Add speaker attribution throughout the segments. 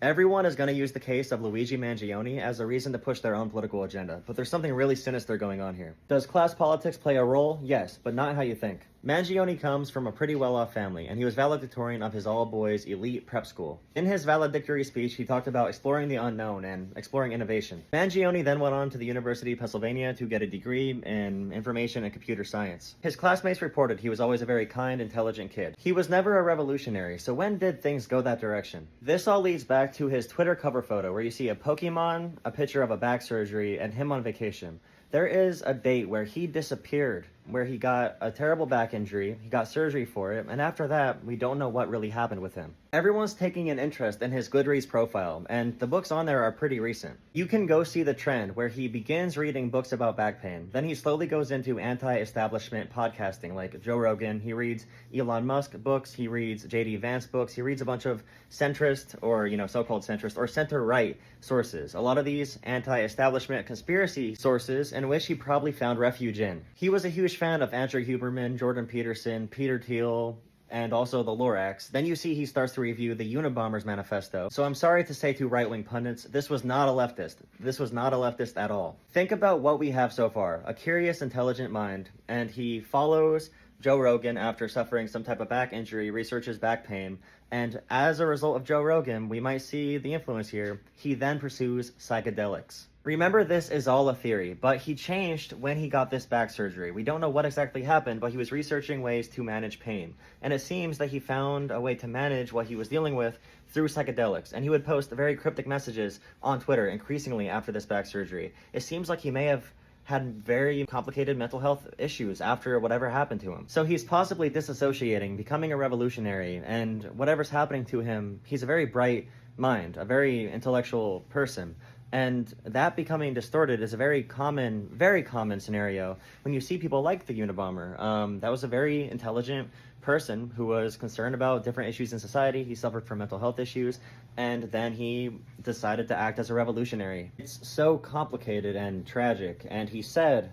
Speaker 1: Everyone is going to use the case of Luigi Mangione as a reason to push their own political agenda, but there's something really sinister going on here. Does class politics play a role? Yes, but not how you think. Mangione comes from a pretty well-off family, and he was valedictorian of his all-boys elite prep school. In his valedictory speech, he talked about exploring the unknown and exploring innovation. Mangione then went on to the University of Pennsylvania to get a degree in information and computer science. His classmates reported he was always a very kind, intelligent kid. He was never a revolutionary, so when did things go that direction? This all leads back to his Twitter cover photo where you see a Pokemon, a picture of a back surgery, and him on vacation. There is a date where he disappeared, where he got a terrible back injury, he got surgery for it, and after that, we don't know what really happened with him. Everyone's taking an interest in his Goodreads profile, and the books on there are pretty recent. You can go see the trend where he begins reading books about back pain, then he slowly goes into anti-establishment podcasting like Joe Rogan, he reads Elon Musk books, he reads J.D. Vance books, he reads a bunch of centrist or, so-called centrist or center-right sources. A lot of these anti-establishment conspiracy sources in which he probably found refuge in. He was a huge fan of Andrew Huberman, Jordan Peterson, Peter Thiel, and also the Lorax. Then you see he starts to review the Unabomber's manifesto. So I'm sorry to say to right-wing pundits, this was not a leftist. This was not a leftist at all. Think about what we have so far. A curious, intelligent mind, and he follows Joe Rogan after suffering some type of back injury, researches back pain, and as a result of Joe Rogan, we might see the influence here. He then pursues psychedelics. Remember, this is all a theory, but he changed when he got this back surgery. We don't know what exactly happened, but he was researching ways to manage pain. And it seems that he found a way to manage what he was dealing with through psychedelics. And he would post very cryptic messages on Twitter increasingly after this back surgery. It seems like he may have had very complicated mental health issues after whatever happened to him. So he's possibly disassociating, becoming a revolutionary, and whatever's happening to him, he's a very bright mind, a very intellectual person. And that becoming distorted is a very common scenario when you see people like the Unabomber. That was a very intelligent person who was concerned about different issues in society. He suffered from mental health issues, and then he decided to act as a revolutionary. It's so complicated and tragic, and he said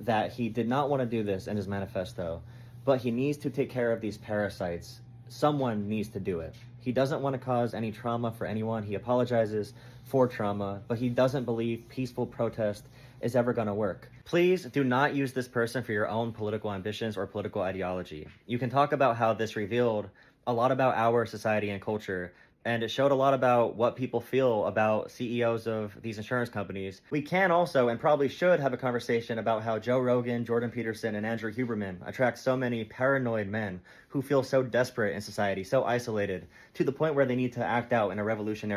Speaker 1: that he did not want to do this in his manifesto, but he needs to take care of these parasites. Someone needs to do it. He doesn't want to cause any trauma for anyone. He apologizes for trauma, but he doesn't believe peaceful protest is ever going to work. Please do not use this person for your own political ambitions or political ideology. You can talk about how this revealed a lot about our society and culture, and it showed a lot about what people feel about CEOs of these insurance companies. We can also, and probably should, have a conversation about how Joe Rogan, Jordan Peterson, and Andrew Huberman attract so many paranoid men who feel so desperate in society, so isolated, to the point where they need to act out in a revolutionary